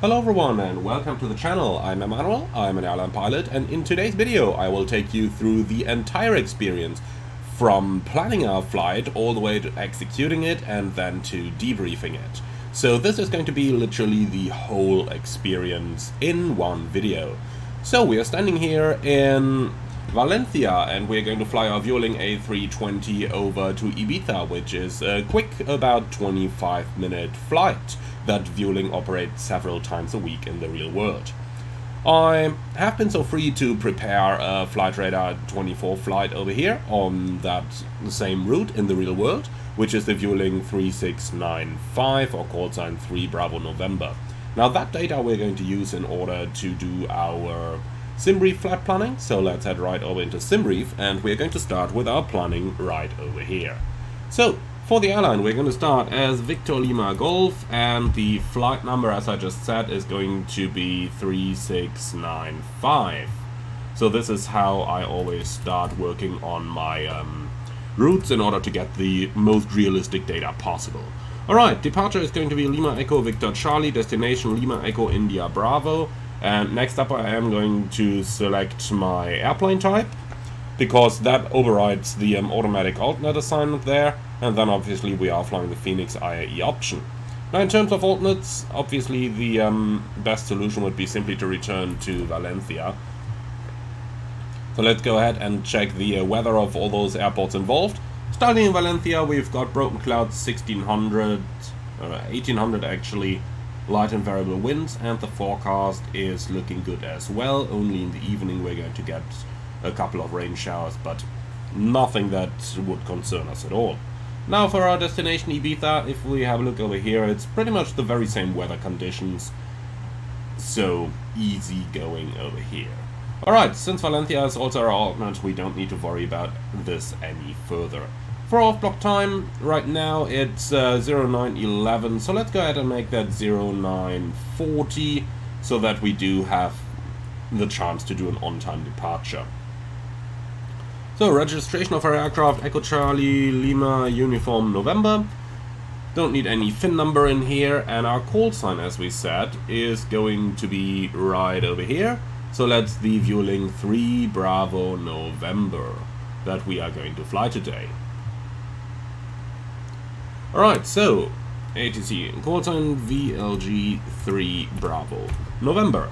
Hello everyone and welcome to the channel. I'm Emmanuel, I'm an airline pilot, and in today's video I will take you through the entire experience from planning our flight all the way to executing it and then to debriefing it. So this is going to be literally the whole experience in one video. So we are standing here in Valencia and we're going to fly our Vueling A320 over to Ibiza, which is a quick about 25-minute flight that Vueling operates several times a week in the real world. I have been so free to prepare a Flight Radar 24 flight over here on that same route in the real world, which is the Vueling 3695 or call sign 3 Bravo November. Now that data we're going to use in order to do our SimBrief flight planning, so let's head right over into SimBrief and we're going to start with our planning right over here. So for the airline, we're going to start as Victor Lima Golf, and the flight number, as I just said, is going to be 3695. So this is how I always start working on my routes in order to get the most realistic data possible. Alright, departure is going to be Lima Echo Victor Charlie, destination Lima Echo India Bravo, and next up I am going to select my airplane type, because that overrides the automatic alternate assignment there, and then obviously we are flying the Fenix IAE option. Now in terms of alternates, obviously the best solution would be simply to return to Valencia. So let's go ahead and check the weather of all those airports involved. Starting in Valencia, we've got broken clouds 1800 actually, light and variable winds, and the forecast is looking good as well. Only in the evening we're going to get a couple of rain showers, but nothing that would concern us at all. Now for our destination Ibiza, if we have a look over here, it's pretty much the very same weather conditions, so easy going over here. Alright, since Valencia is also our alternate, we don't need to worry about this any further. For off-block time, right now it's 0911, so let's go ahead and make that 0940, so that we do have the chance to do an on-time departure. So, registration of our aircraft, Echo Charlie, Lima, Uniform, November. Don't need any FIN number in here, and our call sign, as we said, is going to be right over here. So let's the Vueling 3 Bravo November that we are going to fly today. Alright, so, ATC, call sign VLG 3 Bravo November.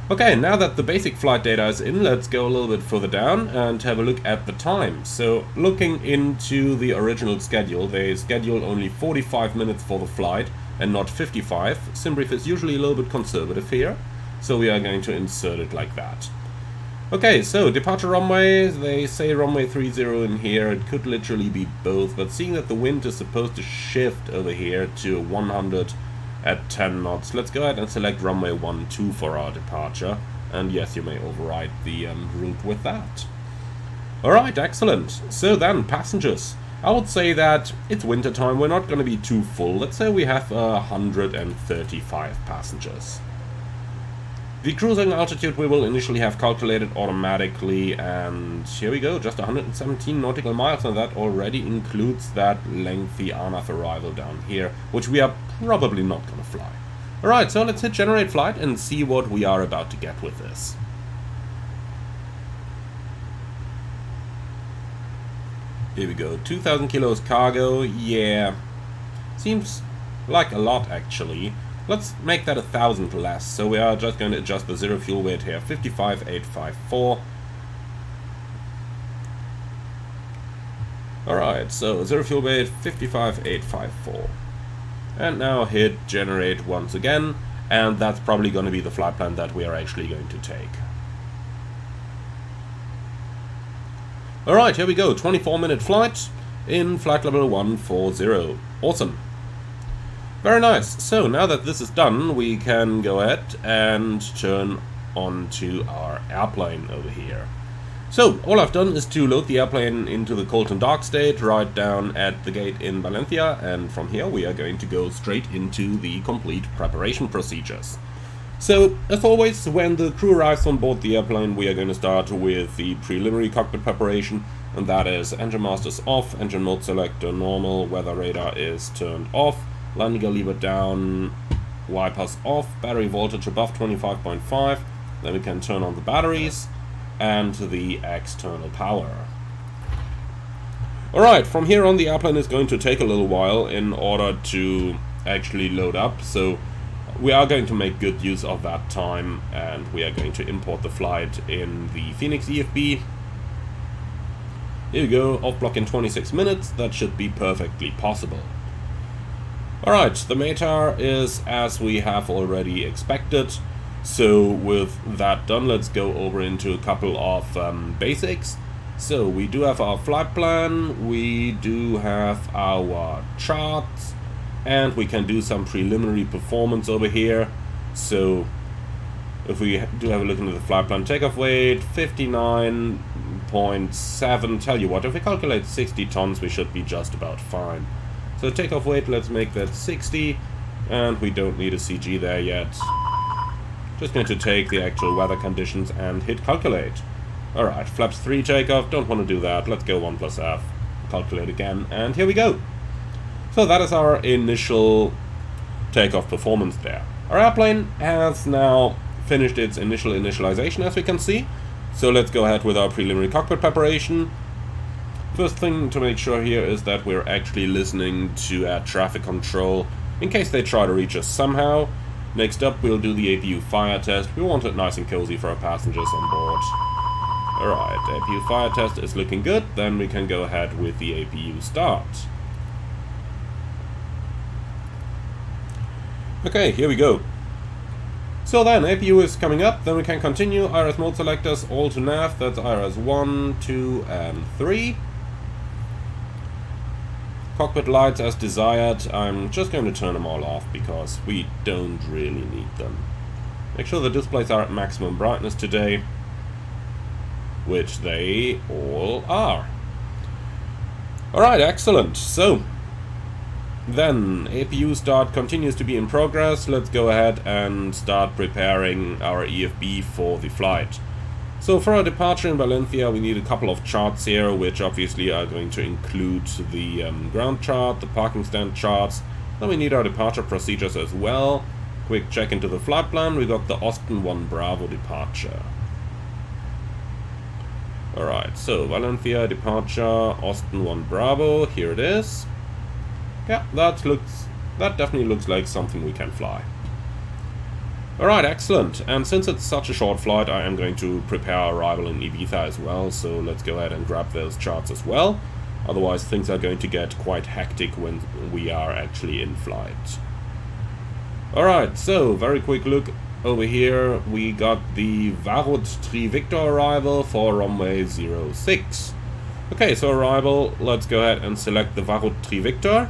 Okay, now that the basic flight data is in, let's go a little bit further down and have a look at the time. So, looking into the original schedule, they schedule only 45 minutes for the flight and not 55. SimBrief is usually a little bit conservative here, so we are going to insert it like that. Okay, so departure runway, they say runway 30 in here. It could literally be both, but seeing that the wind is supposed to shift over here to 100 at 10 knots, let's go ahead and select runway 12 for our departure, and yes, you may override the route with that. Alright, excellent. So then, passengers. I would say that it's winter time, we're not going to be too full. Let's say we have 135 passengers. The cruising altitude we will initially have calculated automatically, and here we go, just 117 nautical miles, and that already includes that lengthy ANAF arrival down here, which we are probably not going to fly. Alright, so let's hit generate flight and see what we are about to get with this. Here we go, 2,000 kilos cargo, yeah, seems like a lot actually. Let's make that 1,000 less, so we are just going to adjust the zero fuel weight here, 55,854. Alright, so zero fuel weight, 55,854. And now hit generate once again, and that's probably going to be the flight plan that we are actually going to take. Alright, here we go, 24-minute flight in flight level 140. Awesome. Very nice. So now that this is done, we can go ahead and turn on to our airplane over here. So all I've done is to load the airplane into the cold and dark state right down at the gate in Valencia, and from here we are going to go straight into the complete preparation procedures. So as always, when the crew arrives on board the airplane, we are going to start with the preliminary cockpit preparation, and that is engine masters off, engine mode selector normal, weather radar is turned off, landing gear lever down, wipers off, battery voltage above 25.5, then we can turn on the batteries and the external power. Alright, from here on the airplane is going to take a little while in order to actually load up, so we are going to make good use of that time, and we are going to import the flight in the Fenix EFB. Here we go, off block in 26 minutes, that should be perfectly possible. Alright, the METAR is as we have already expected, so with that done, let's go over into a couple of basics. So we do have our flight plan, we do have our charts, and we can do some preliminary performance over here. So if we do have a look into the flight plan, takeoff weight 59.7. Tell you what, if we calculate 60 tons, we should be just about fine. So takeoff weight, let's make that 60, and we don't need a CG there yet. Just going to take the actual weather conditions and hit calculate. Alright, flaps 3 takeoff, don't want to do that, let's go 1 plus F, calculate again, and here we go. So that is our initial takeoff performance there. Our airplane has now finished its initial initialization, as we can see. So let's go ahead with our preliminary cockpit preparation. First thing to make sure here is that we're actually listening to air traffic control in case they try to reach us somehow. Next up, we'll do the APU fire test. We want it nice and cozy for our passengers on board. Alright, APU fire test is looking good. Then we can go ahead with the APU start. Okay, here we go. So then, APU is coming up, then we can continue. IRS mode selectors all to nav, that's IRS 1, 2, and 3. Cockpit lights as desired. I'm just going to turn them all off because we don't really need them. Make sure the displays are at maximum brightness today, which they all are. Alright, excellent. So then APU start continues to be in progress. Let's go ahead and start preparing our EFB for the flight. So for our departure in Valencia, we need a couple of charts here, which obviously are going to include the ground chart, the parking stand charts. Then we need our departure procedures as well. Quick check into the flight plan. We got the Austin 1 Bravo departure. Alright, so Valencia departure, Austin 1 Bravo, here it is. Yeah, that definitely looks like something we can fly. Alright, excellent. And since it's such a short flight, I am going to prepare our arrival in Ibiza as well, so let's go ahead and grab those charts as well. Otherwise, things are going to get quite hectic when we are actually in flight. Alright, so very quick look over here. We got the Varut 3 Victor arrival for runway 06. Okay, so arrival, let's go ahead and select the Varut 3 Victor.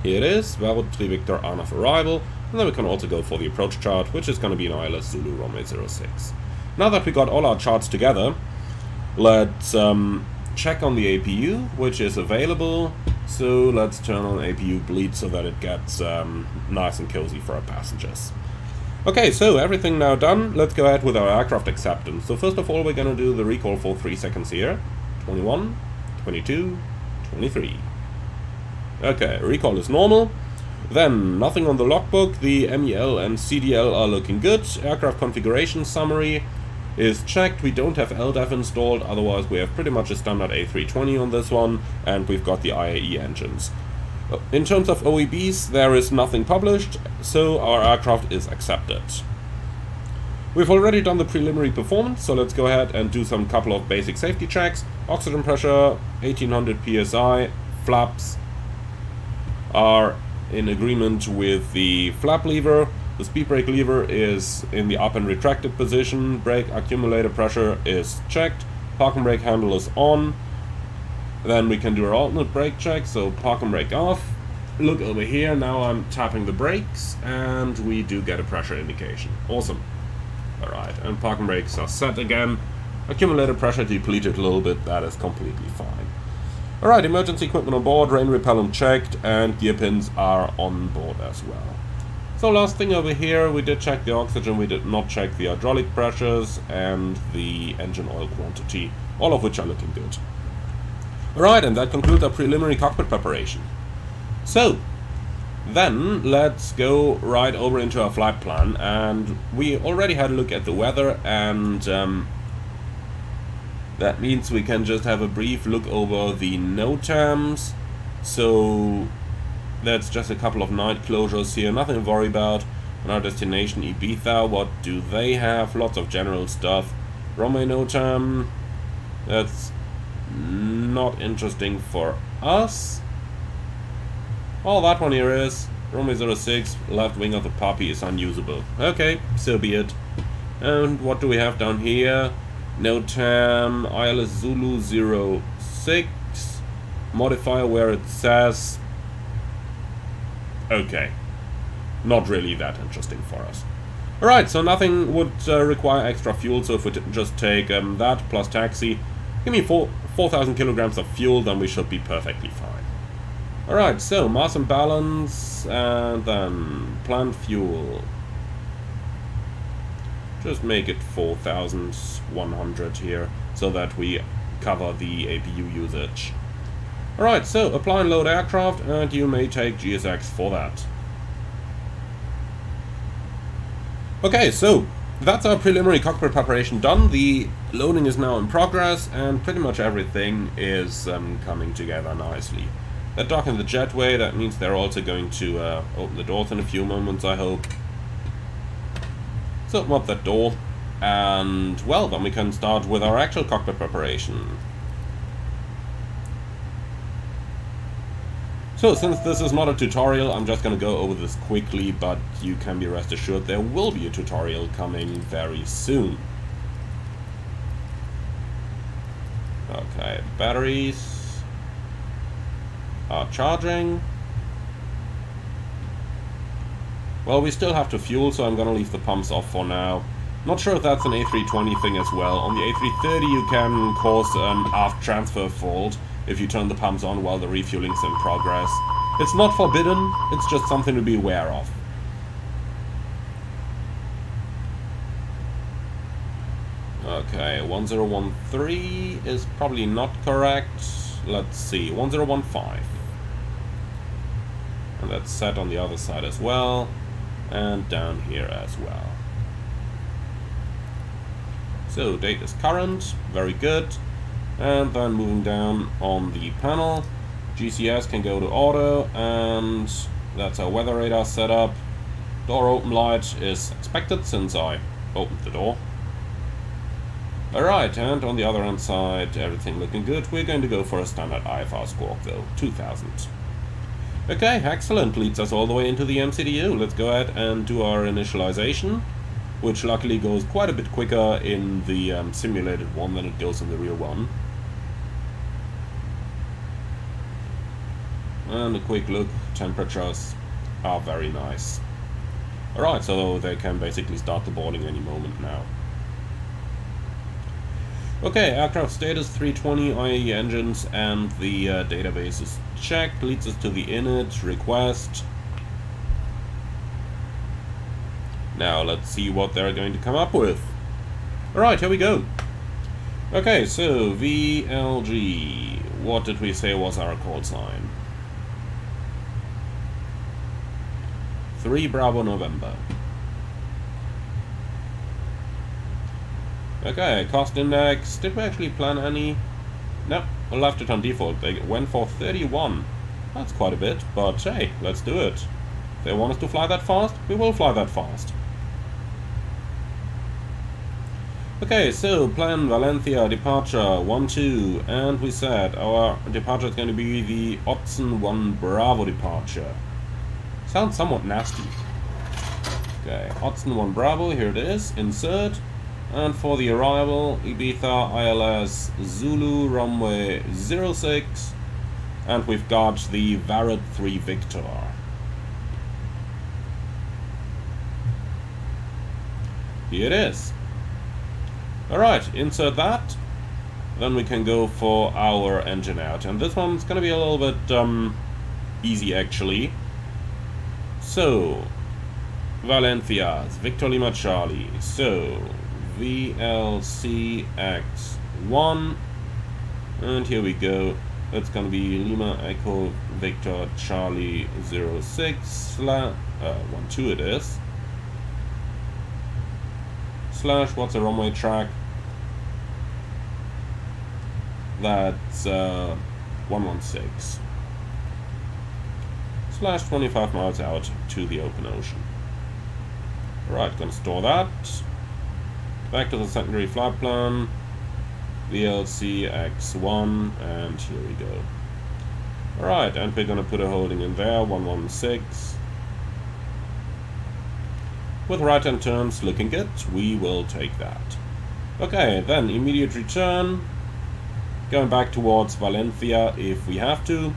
Here it is, Varut 3 Victor on of arrival, and then we can also go for the approach chart, which is going to be an ILS Zulu runway 06. Now that we got all our charts together, let's check on the APU, which is available. So let's turn on APU bleed so that it gets nice and cozy for our passengers. Okay, so everything now done, let's go ahead with our aircraft acceptance. So first of all, we're going to do the recall for 3 seconds here. 21, 22, 23. Okay, recall is normal. Then, nothing on the logbook. The MEL and CDL are looking good. Aircraft configuration summary is checked. We don't have LDAF installed, otherwise we have pretty much a standard A320 on this one, and we've got the IAE engines. In terms of OEBs, there is nothing published, so our aircraft is accepted. We've already done the preliminary performance, so let's go ahead and do some couple of basic safety checks. Oxygen pressure, 1800 psi, flaps are in agreement with the flap lever. The speed brake lever is in the up and retracted position. Brake accumulator pressure is checked. Park and brake handle is on. Then we can do our alternate brake check. So park and brake off. Look over here. Now I'm tapping the brakes and we do get a pressure indication. Awesome. Alright, and park and brakes are set again. Accumulator pressure depleted a little bit. That is completely fine. Alright, emergency equipment on board, rain repellent checked, and gear pins are on board as well. So last thing over here, we did check the oxygen, we did not check the hydraulic pressures and the engine oil quantity, all of which are looking good. Alright, and that concludes our preliminary cockpit preparation. So, Then let's go right over into our flight plan, and we already had a look at the weather, and that means we can just have a brief look over the NOTAMs. So that's just a couple of night closures here, nothing to worry about. On our destination Ibiza, what do they have? Lots of general stuff. Runway NOTAM, that's not interesting for us. Well, that one here is. Runway 06, left wing of the puppy is unusable. Okay, so be it. And what do we have down here? NOTAM, ILS Zulu 06. Modifier where it says... Okay. Not really that interesting for us. Alright, so nothing would require extra fuel, so if we just take that plus taxi, give me 4,000 kilograms of fuel, then we should be perfectly fine. Alright, so mass and balance, and then plant fuel. Just make it 4,100 here, so that we cover the APU usage. Alright, so apply and load aircraft, and you may take GSX for that. Okay, so that's our preliminary cockpit preparation done. The loading is now in progress, and pretty much everything is coming together nicely. They're docking the jetway, that means they're also going to open the doors in a few moments, I hope. So open up that door, and well, then we can start with our actual cockpit preparation. So, since this is not a tutorial, I'm just gonna go over this quickly, but you can be rest assured there will be a tutorial coming very soon. Okay, batteries are charging. Well, we still have to fuel, so I'm gonna leave the pumps off for now. Not sure if that's an A320 thing as well. On the A330 you can cause an aft transfer fault if you turn the pumps on while the refueling's in progress. It's not forbidden, it's just something to be aware of. Okay, 1013 is probably not correct. Let's see, 1015. And that's set on the other side as well, and down here as well. So date is current, very good. And then moving down on the panel, GCS can go to auto, and that's our weather radar setup. Door open light is expected since I opened the door. Alright, and on the other hand side, everything looking good. We're going to go for a standard IFR squawk though, 2000. Okay, excellent, leads us all the way into the MCDU. Let's go ahead and do our initialization, which luckily goes quite a bit quicker in the simulated one than it goes in the real one. And a quick look, temperatures are very nice. Alright, so they can basically start the boarding any moment now. Okay, aircraft status 320 IAE engines, and the database is checked. Leads us to the init request. Now let's see what they're going to come up with. Alright, here we go. Okay, so VLG. What did we say was our call sign? 3 Bravo November. Okay, cost index. Did we actually plan any? Nope, we left it on default. They went for 31. That's quite a bit, but hey, let's do it. If they want us to fly that fast, we will fly that fast. Okay, so plan Valencia departure 1-2, and we said our departure is going to be the Option 1 Bravo departure. Sounds somewhat nasty. Okay, Option 1 Bravo, here it is, insert. And for the arrival, Ibiza ILS Zulu runway 06, and we've got the Varad 3 Victor. Here it is. Alright, insert that. Then we can go for our engine out. And this one's gonna be a little bit easy actually. So, Valencia, Victor Lima Charlie. So, VLCX1. And here we go. It's gonna be Lima Echo Victor Charlie 06 12 it is. Slash, what's the runway track? That's 116. Slash 25 miles out to the open ocean. Alright, gonna store that. Back to the secondary flight plan. VLC X1, and here we go. Alright, and we're gonna put a holding in there, 116. With right-hand turns looking good, we will take that. Okay, then immediate return. Going back towards Valencia if we have to.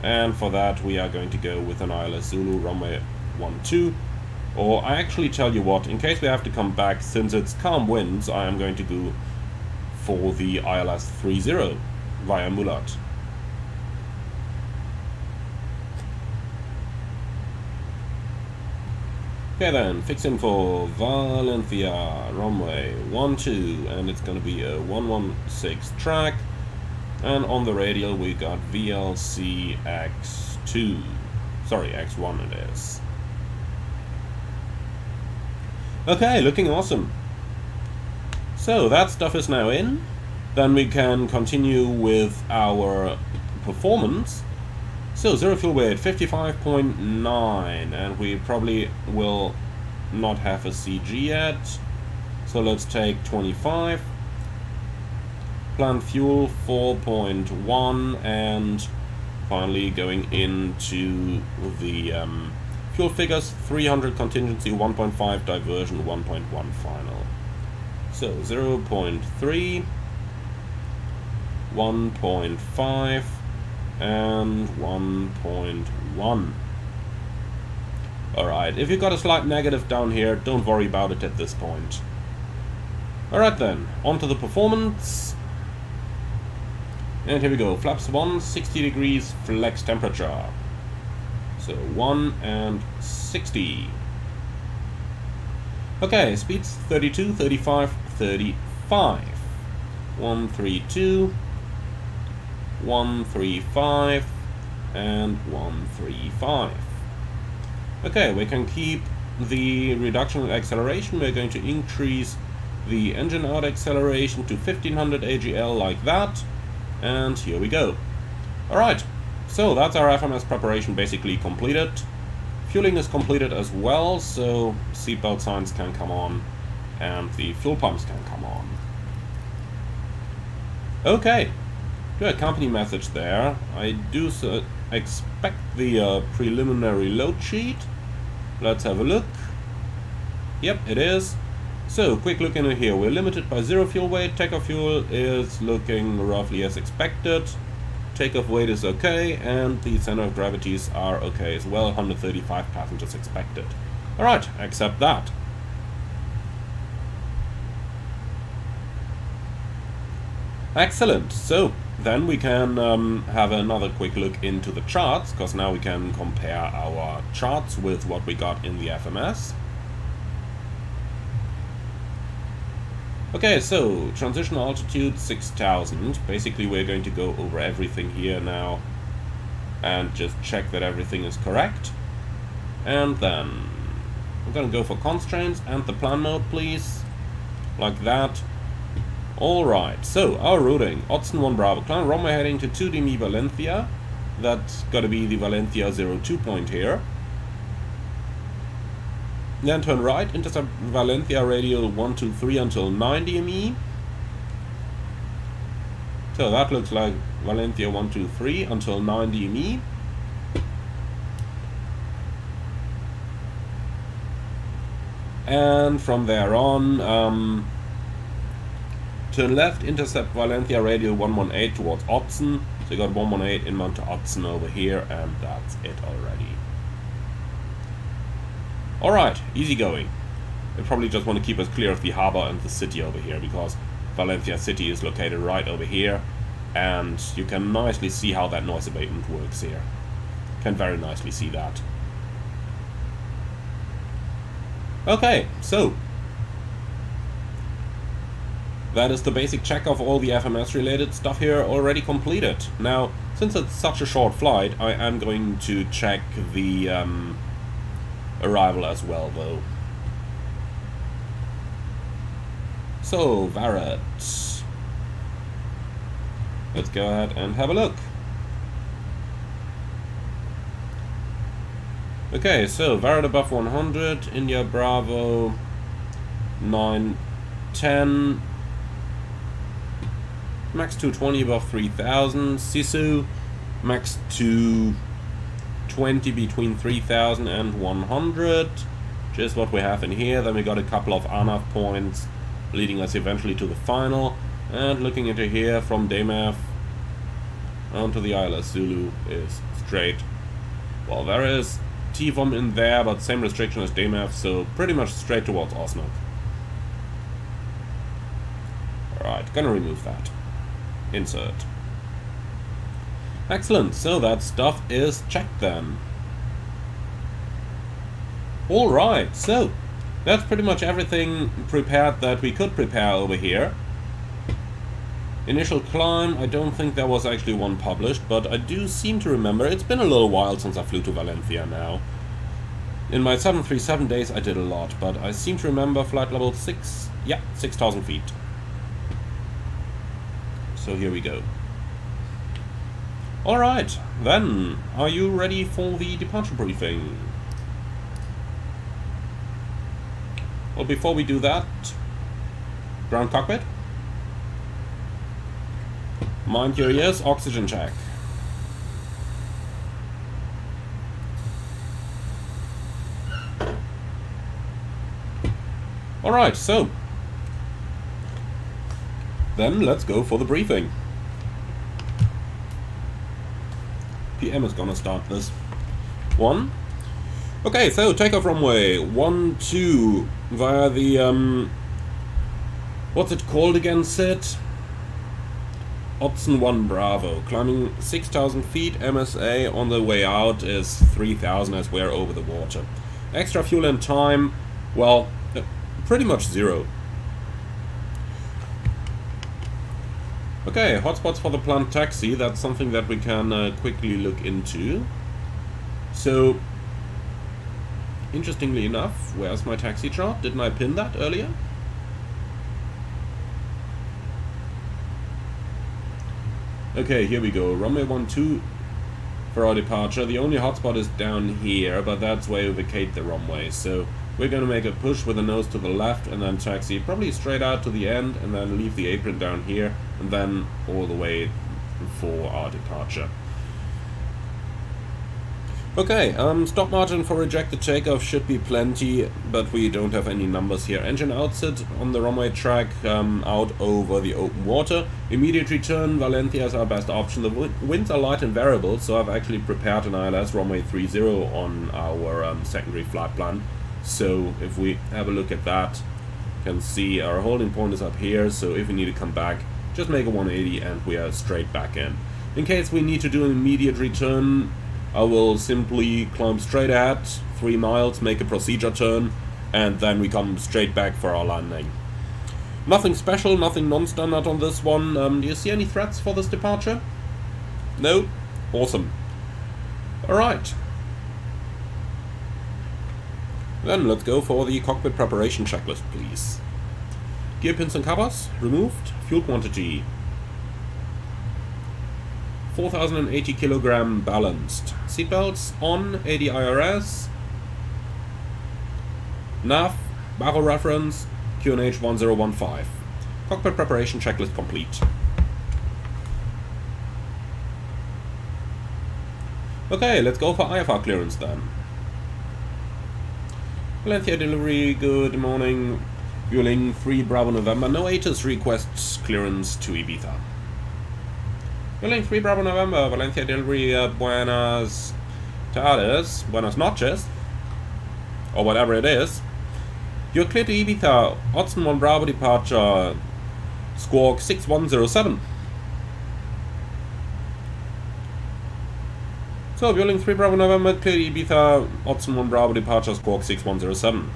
And for that we are going to go with an ILS Zulu runway 12. Or I actually tell you what, in case we have to come back, since it's calm winds, I am going to go for the ILS 30 via Mulat. Okay then, fixing for Valencia, runway 12, and it's going to be a 116 track. And on the radial we got VLC X2, sorry, X1 it is. Okay, looking awesome. So that stuff is now in. Then we can continue with our performance. So zero fuel weight 55.9, and we probably will not have a CG yet. So let's take 25. Planned fuel 4.1, and finally going into the fuel figures: 300 contingency, 1.5 diversion, 1.1 final. So 0.3, 1.5, and 1.1. Alright, if you've got a slight negative down here, don't worry about it at this point. Alright then, on to the performance. And here we go, flaps 1, 60 degrees, flex temperature. So 1 and 60. Okay, speeds 32, 35, 35. 132, 135, and 135. Okay, we can keep the reduction in acceleration. We're going to increase the engine out acceleration to 1500 AGL like that. And here we go. Alright, so that's our FMS preparation basically completed. Fueling is completed as well, so seatbelt signs can come on and the fuel pumps can come on. Okay, good company message there. I do expect the preliminary load sheet. Let's have a look. Yep, it is. So, quick look in here. We're limited by 0 fuel weight. Takeoff fuel is looking roughly as expected. Takeoff weight is okay, and the center of gravities are okay as well. 135 passengers expected. Alright, accept that. Excellent. So, then we can have another quick look into the charts, because now we can compare our charts with what we got in the FMS. Okay, so transition altitude 6000. Basically we're going to go over everything here now and just check that everything is correct. And then I'm gonna go for constraints and the plan mode, please, like that. Alright, so our routing: Otson 1 Bravo, climb runway heading to 2DME Valencia. That's gotta be the Valencia 02 point here. Then turn right, intercept Valencia radial 123 until 9 DME. So that looks like Valencia 123 until 9 DME. And from there on, turn left, intercept Valencia radial 118 towards Otson. So you got 118 inbound to Otson over here, and that's it already. Alright, easy going. They probably just want to keep us clear of the harbor and the city over here, because Valencia city is located right over here, and you can nicely see how that noise abatement works here. Can very nicely see that. that is the basic check of all the FMS related stuff here already completed. Now, since it's such a short flight, I am going to check the arrival as well, though. So, Varret. Let's go ahead and have a look. Okay, so Varret above 100, India Bravo 910, max 220 above 3000, Sisu max 220 between 3000 and 100, which is what we have in here. Then we got a couple of ANAV points leading us eventually to the final, and looking into here from Damav onto the ILS Zulu is straight. Well, there is TVOM in there, but same restriction as Damav, so pretty much straight towards Osnabrück. Alright, gonna remove that. Insert. Excellent, so that stuff is checked then. Alright, so that's pretty much everything prepared that we could prepare over here. Initial climb, I don't think there was actually one published, but I do seem to remember, it's been a little while since I flew to Valencia now. In my 737 days I did a lot, but I seem to remember flight level 6, yeah, 6,000 feet. So here we go. Alright, then, are you ready for the departure briefing? Well, before we do that, ground cockpit. Mind your ears, oxygen check. Alright, so then let's go for the briefing. PM is gonna start this one. Okay, so takeoff runway 12 via the what's it called again, Sid? Option 1 Bravo, climbing 6,000 feet, MSA on the way out is 3,000 as we're over the water. Extra fuel and time, well, pretty much zero. Okay, hotspots for the planned taxi, that's something that we can quickly look into. So, interestingly enough, where's my taxi chart? Didn't I pin that earlier? Okay, here we go. Runway 12 for our departure. The only hotspot is down here, but that's where we vacate the runway. So we're going to make a push with the nose to the left and then taxi probably straight out to the end and then leave the apron down here and then all the way for our departure. Okay, stop margin for rejected takeoff should be plenty, but we don't have any numbers here. Engine outset on the runway track out over the open water. Immediate return, Valencia is our best option. The winds are light and variable, so I've actually prepared an ILS runway 30 on our secondary flight plan. So if we have a look at that, you can see our holding point is up here, so if we need to come back, just make a 180 and we are straight back in. In case we need to do an immediate return, I will simply climb straight ahead, 3 miles, make a procedure turn, and then we come straight back for our landing. Nothing special, nothing non-standard on this one. Do you see any threats for this departure? No? Awesome. Alright. Then let's go for the cockpit preparation checklist, please. Gear pins and covers, removed. Fuel quantity. 4,080 kilogram balanced. Seatbelts on, ADIRS. nav, barrel reference, QNH 1015. Cockpit preparation checklist complete. Okay, let's go for IFR clearance then. Valencia delivery, good morning. Fueling 3 Bravo November. No ATIS requests clearance to Ibiza. Fueling 3 Bravo November, Valencia delivery, buenas tardes, buenas noches, or whatever it is. You're clear to Ibiza, Odson 1 Bravo departure, squawk 6107. So, Fueling 3 Bravo November, clear to Ibiza, Odson 1 Bravo departure, squawk 6107.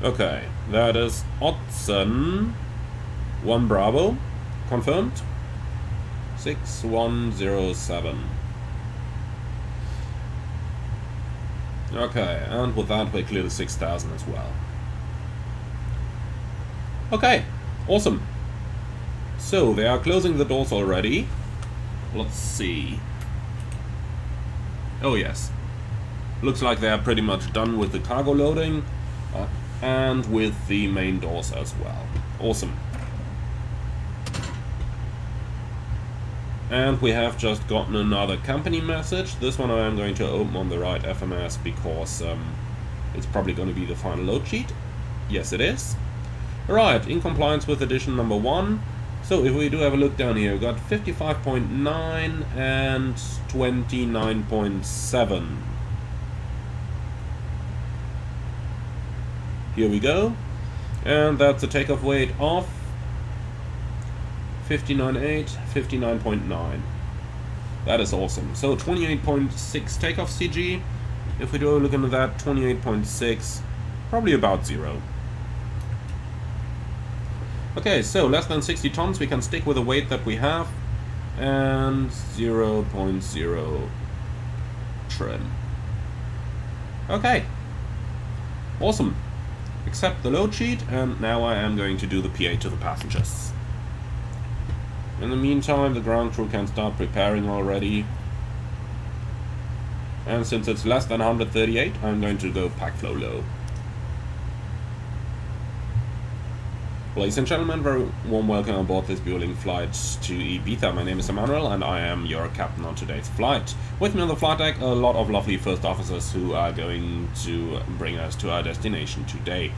Okay, that is Odson 1 Bravo, confirmed. 6107. Okay, and with that we clear the 6000 as well. Okay, awesome. So they are closing the doors already. Let's see. Oh yes. Looks like they are pretty much done with the cargo loading and with the main doors as well. Awesome. And we have just gotten another company message. This one I am going to open on the right FMS because it's probably going to be the final load sheet. Yes, it is. Right, in compliance with edition number 1. So if we do have a look down here, we've got 55.9 and 29.7. Here we go. And that's a takeoff weight of 59.8, 59.9. That is awesome. So 28.6 takeoff CG. If we do look into that, 28.6, probably about 0. Okay, so less than 60 tons, we can stick with the weight that we have, and 0.0 trim. Okay, awesome. Accept the load sheet, and now I am going to do the PA to the passengers. In the meantime, the ground crew can start preparing already. And since it's less than 138, I'm going to go pack flow low. Ladies and gentlemen, very warm welcome on board this Vueling flight to Ibiza. My name is Emmanuel and I am your captain on today's flight. With me on the flight deck, a lot of lovely first officers who are going to bring us to our destination today.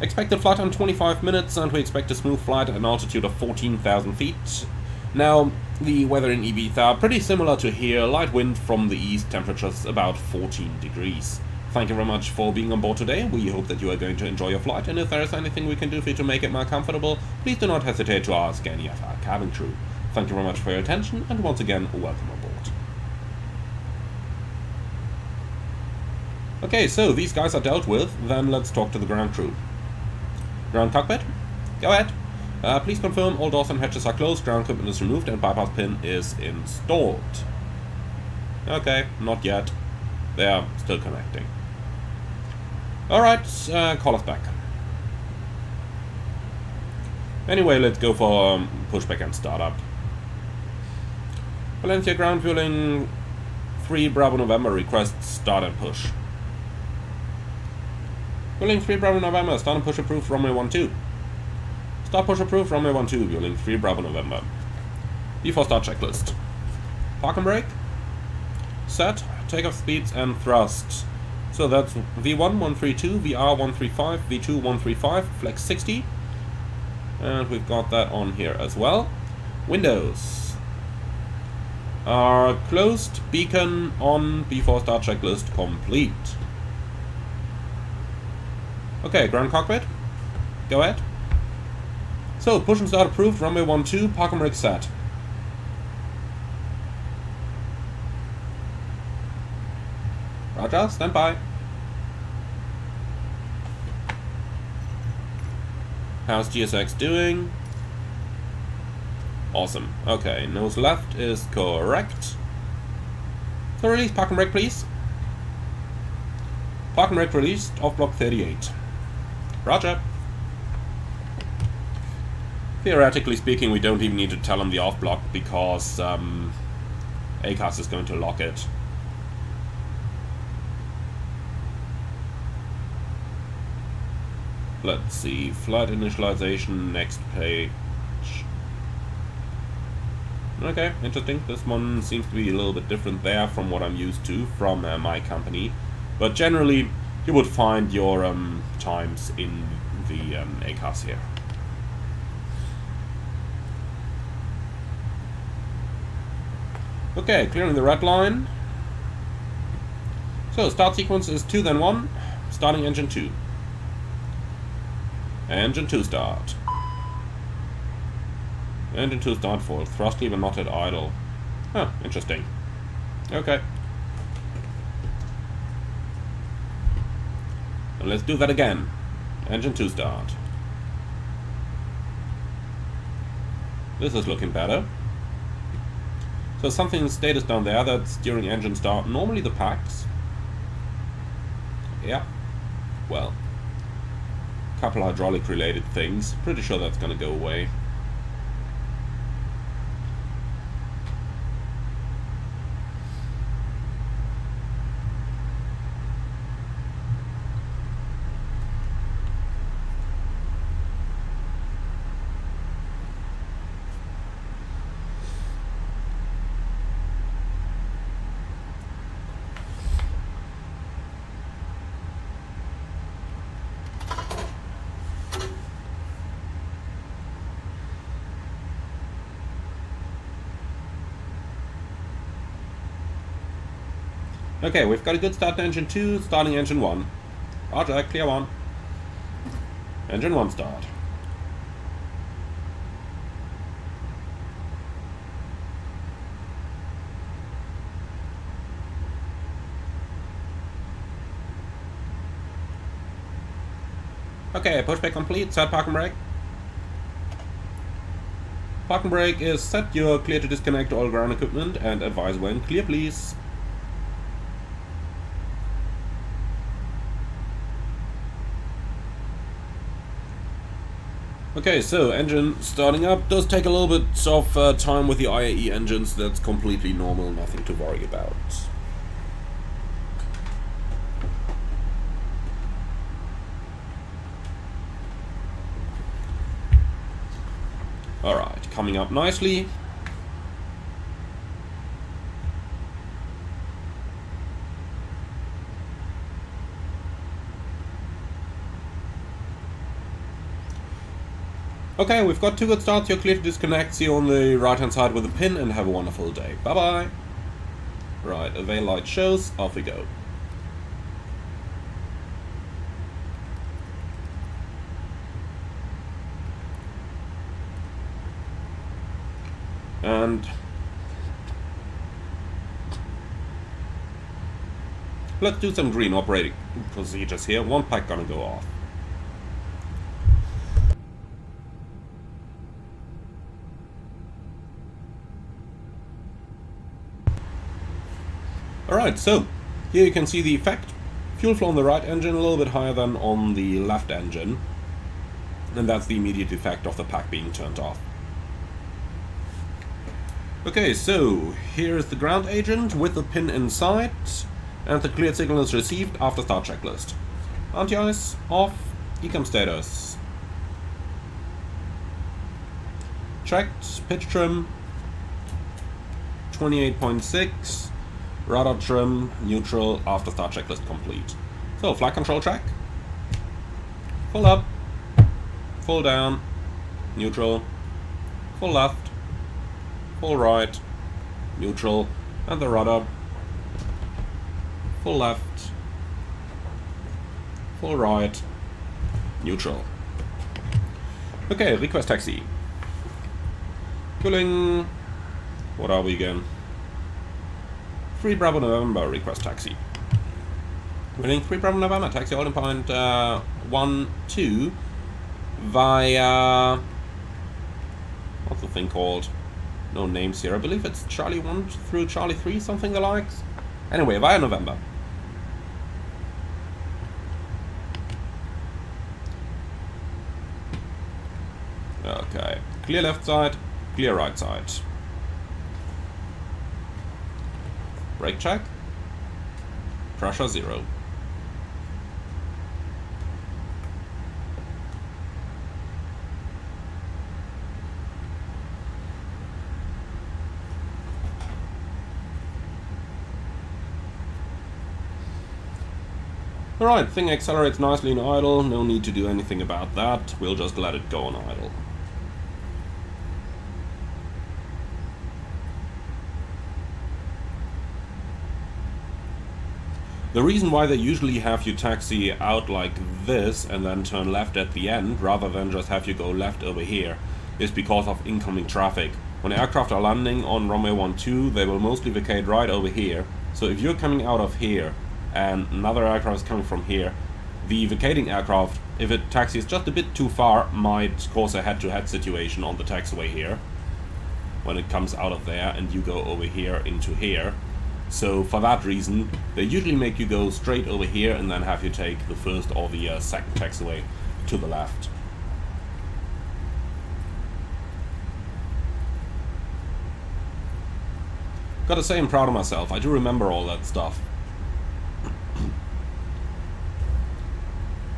Expected flight time 25 minutes and we expect a smooth flight at an altitude of 14,000 feet. Now, the weather in Ibiza pretty similar to here, light wind from the east, temperatures about 14 degrees. Thank you very much for being on board today. We hope that you are going to enjoy your flight, and if there is anything we can do for you to make it more comfortable, please do not hesitate to ask any of our cabin crew. Thank you very much for your attention, and once again, welcome on board. Okay, so these guys are dealt with, then let's talk to the ground crew. Ground cockpit, go ahead. Please confirm all doors and hatches are closed, ground equipment is removed, and bypass pin is installed. Okay, not yet. They are still connecting. Alright, call us back. Anyway, let's go for pushback and startup. Valencia ground fueling 3 Bravo November requests start and push. Fueling 3 Bravo November, start and push approved, runway 12. Start push approved, runway 12, fueling 3 Bravo November. Before start checklist. Park and brake. Set, takeoff speeds and thrust. So that's V1 132, VR 135, V2 135, flex 60. And we've got that on here as well. Windows are closed, beacon on, before start checklist complete. Okay, ground cockpit, go ahead. So push and start approved, runway 12, park and brake set. Roger, stand by. How's GSX doing? Awesome. Okay, nose left is correct. So release park and brake, please. Park and brake released, off block 38. Roger. Theoretically speaking, we don't even need to tell them the off block because ACAS is going to lock it. Let's see, flight initialization, next page. Okay, interesting. This one seems to be a little bit different there from what I'm used to from my company. But generally, you would find your times in the ACAS here. Okay, clearing the red line. So, start sequence is 2 then 1, starting engine 2. Engine 2 start. Engine 2 start full. Thrust lever not at idle. Huh, interesting. Okay. And let's do that again. Engine 2 start. This is looking better. So something status down there that's during engine start. Normally the packs. Yeah. Well. Couple hydraulic related things. Pretty sure that's gonna go away. Okay, we've got a good start to engine 2, starting engine 1. Roger, clear 1. Engine 1 start. Okay, pushback complete, set parking brake. Parking brake is set, you're clear to disconnect all ground equipment and advise when clear please. Okay, so engine starting up does take a little bit of time with the IAE engines. That's completely normal, nothing to worry about. Alright, coming up nicely. Okay, we've got 2 good starts. You're clear to disconnect. See you on the right hand side with a pin and have a wonderful day. Bye bye. Right, avail light shows. Off we go. And let's do some green operating procedures here. 1 pack gonna go off. Alright, so here you can see the effect. Fuel flow on the right engine a little bit higher than on the left engine. And that's the immediate effect of the pack being turned off. Okay, so here is the ground agent with the pin inside. And the cleared signal is received after start checklist. Anti-ice off, ecom status. Checked, pitch trim 28.6. Rudder trim, neutral, after start checklist complete. So, flight control check. Full up, full down, neutral, full left, full right, neutral, and the rudder. Full left, full right, neutral. Okay, request taxi. Cooling. What are we again? 3 Bravo November, request taxi. Winning 3 Bravo November, taxi holding point 1, 2 via... what's the thing called? No names here. I believe it's Charlie 1 through Charlie 3, something the likes. Anyway, via November. Okay, clear left side, clear right side. Brake check. Pressure 0. Alright, thing accelerates nicely in idle, no need to do anything about that, we'll just let it go on idle. The reason why they usually have you taxi out like this and then turn left at the end, rather than just have you go left over here, is because of incoming traffic. When aircraft are landing on runway 12, they will mostly vacate right over here. So if you're coming out of here and another aircraft is coming from here, the vacating aircraft, if it taxis just a bit too far, might cause a head-to-head situation on the taxiway here. when it comes out of there and you go over here into here. So for that reason, they usually make you go straight over here and then have you take the first or the second taxiway to the left. Gotta say, I'm proud of myself. I do remember all that stuff.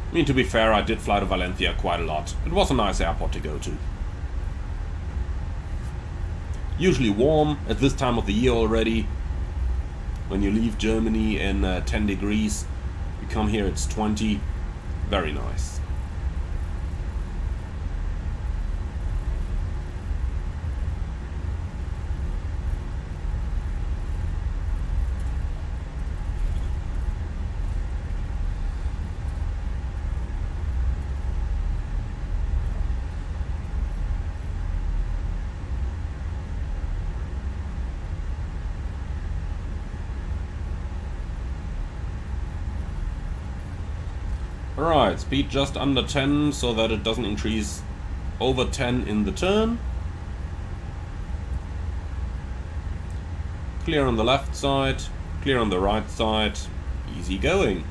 I mean, to be fair, I did fly to Valencia quite a lot. It was a nice airport to go to. Usually warm at this time of the year already. When you leave Germany in 10 degrees, you come here, it's 20. Very nice. Alright, speed just under 10 so that it doesn't increase over 10 in the turn. Clear on the left side, clear on the right side, easy going.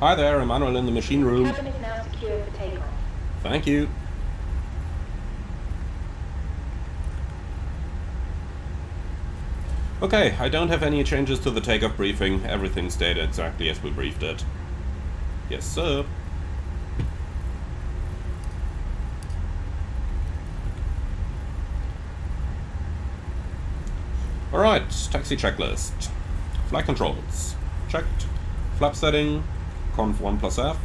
Hi there, Emmanuel in the machine room. Cabin is now secure for takeoff. Thank you. Okay, I don't have any changes to the takeoff briefing. Everything stayed exactly as we briefed it. Yes, sir. Alright, taxi checklist. Flight controls. Checked. Flap setting. Conv 1+F,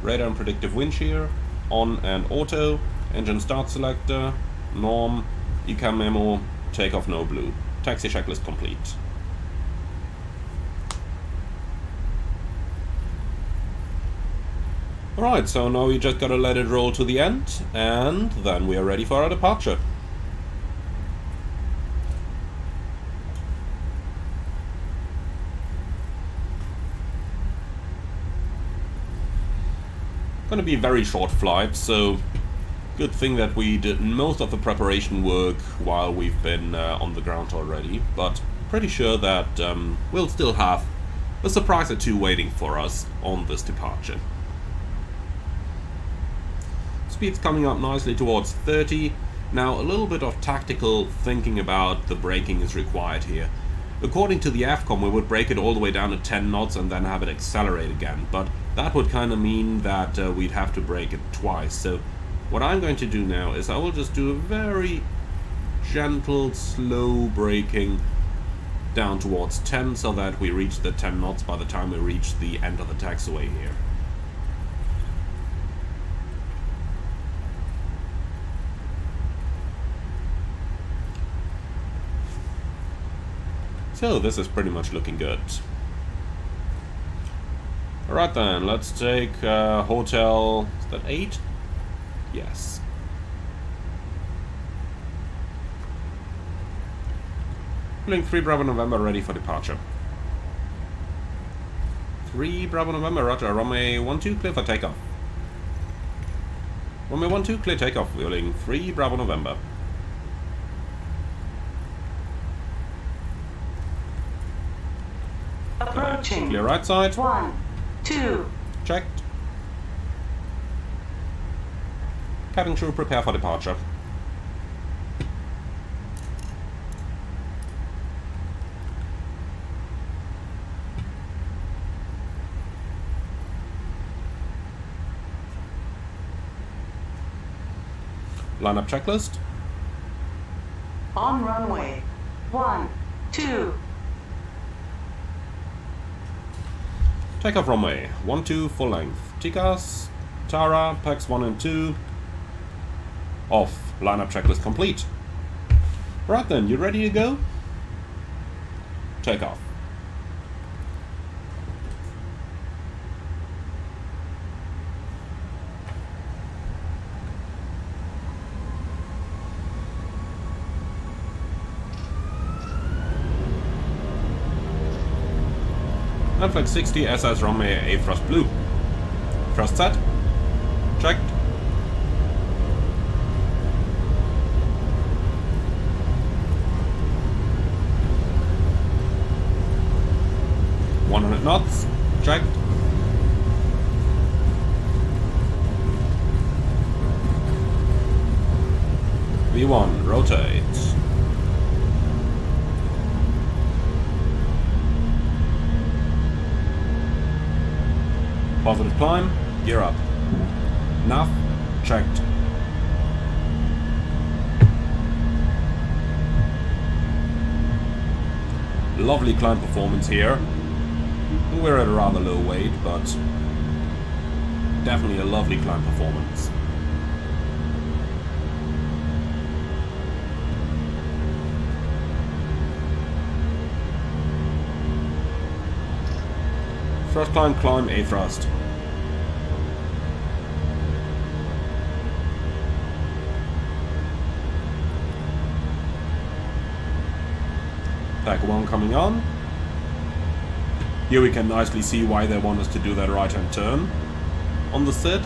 radar and predictive wind shear, on and auto, engine start selector, norm, ECAM memo, takeoff no blue. Taxi checklist complete. Alright, so now we just gotta let it roll to the end, and then we are ready for our departure. Going to be a very short flight, so good thing that we did most of the preparation work while we've been on the ground already, but pretty sure that we'll still have a surprise or two waiting for us on this departure. Speed's coming up nicely towards 30. Now a little bit of tactical thinking about the braking is required here. According to the AFCOM, we would brake it all the way down to 10 knots and then have it accelerate again, but that would kind of mean that we'd have to brake it twice. So what I'm going to do now is I will just do a very gentle, slow braking down towards 10 so that we reach the 10 knots by the time we reach the end of the taxiway here. So this is pretty much looking good. Alright then, let's take hotel, is that 8? Yes. Link 3 Bravo November ready for departure. 3 Bravo November, roger, runway 12 clear for takeoff. Runway 12 clear takeoff, wheeling 3 Bravo November. Approaching. Clear right side. 1, 2. Checked. Cabin crew prepare for departure. Lineup checklist. On runway 1, 2. Takeoff runway 12 full length. TCAS, Tara, PAX 1 and 2. Off. Lineup checklist complete. Right then, you ready to go? Take off. And flight 60 SS runway A thrust blue. Thrust set. Checked. knots. Checked. V1, rotate. Positive climb, gear up. Nav, checked. Lovely climb performance here. We're at a rather low weight, but definitely a lovely climb performance. Thrust climb, climb, A thrust. Pack 1 coming on. Here we can nicely see why they want us to do that right-hand turn on the set.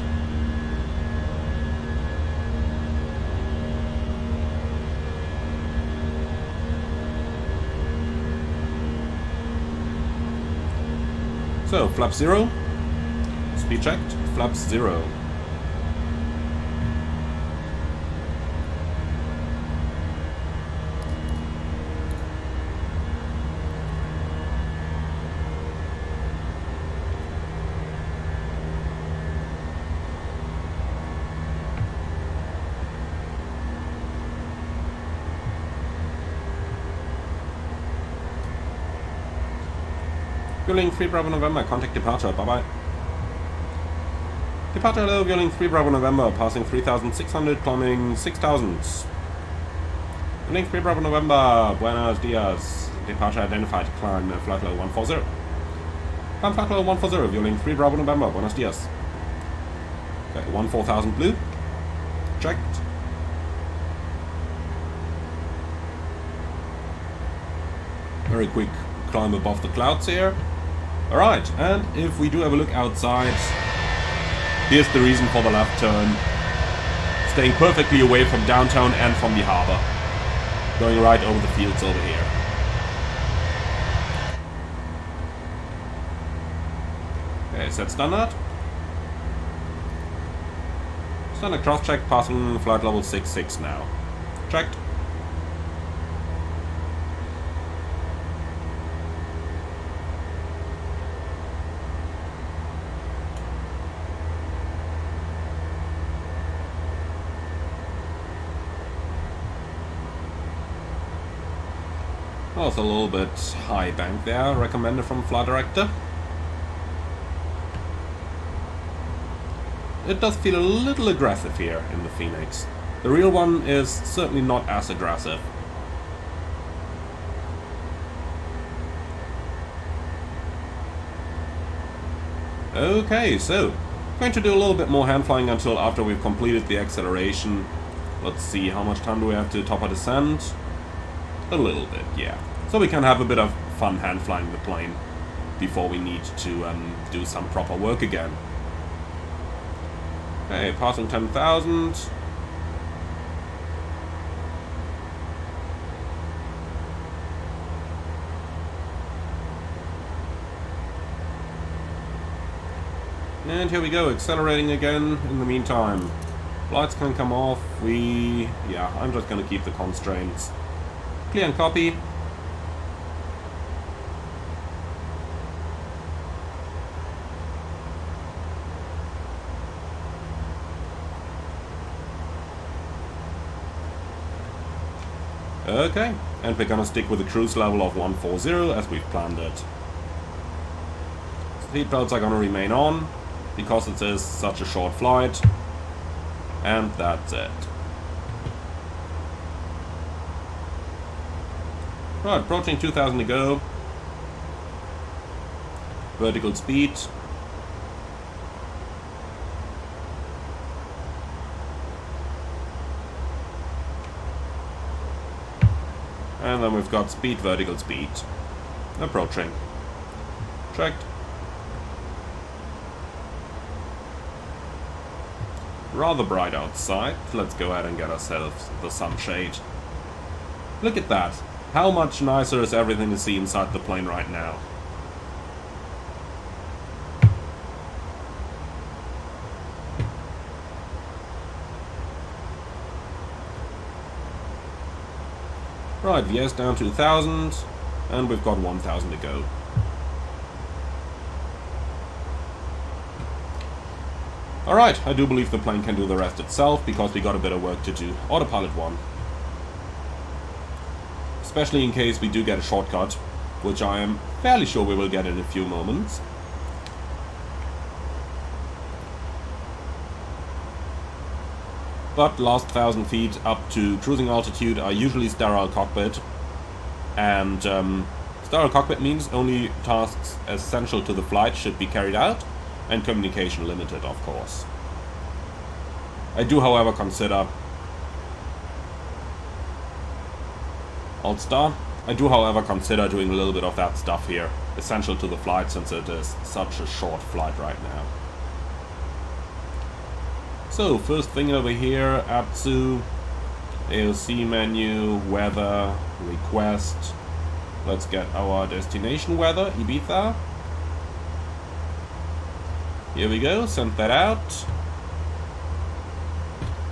So, flaps 0, speed checked, flaps 0. Vueling 3 Bravo November, contact departure, bye bye. Departure hello, Vueling 3 Bravo November, passing 3,600, climbing 6,000. Vueling 3 Bravo November, buenos dias. Departure identified, climb flight level 140. Climb flight level 140, Vueling 3 Bravo November, buenos dias. Okay, 14,000 blue. Checked. Very quick climb above the clouds here. Alright, and if we do have a look outside, here's the reason for the left turn. Staying perfectly away from downtown and from the harbor. Going right over the fields over here. Okay, set standard. Standard cross check, passing flight level 66 now. Checked. Also a little bit high bank there, recommended from flight director. It does feel a little aggressive here in the Fenix. The real one is certainly not as aggressive. Okay, so going to do a little bit more hand flying until after we've completed the acceleration. Let's see, how much time do we have to top a descent? A little bit, yeah. So we can have a bit of fun hand flying the plane before we need to do some proper work again. Okay, passing 10,000. And here we go, accelerating again in the meantime. Lights can come off, I'm just gonna keep the constraints. Clear and copy. Okay, and we're gonna stick with a cruise level of 140 as we've planned it. Seatbelts are gonna remain on because it is such a short flight. And that's it. Right, approaching 2,000 to go. Vertical speed. And then we've got speed, vertical speed. Approaching. Checked. Rather bright outside. Let's go ahead and get ourselves the sunshade. Look at that. How much nicer is everything to see inside the plane right now? Right, VS down to 1,000, and we've got 1,000 to go. Alright, I do believe the plane can do the rest itself, because we got a bit of work to do. Autopilot 1. Especially in case we do get a shortcut, which I am fairly sure we will get in a few moments. But last 1,000 feet up to cruising altitude are usually sterile cockpit, and sterile cockpit means only tasks essential to the flight should be carried out, and communication limited, of course. I do, however, consider doing a little bit of that stuff here, essential to the flight, since it is such a short flight right now. So, first thing over here, Atsu, AOC menu, weather, request. Let's get our destination weather, Ibiza. Here we go, send that out.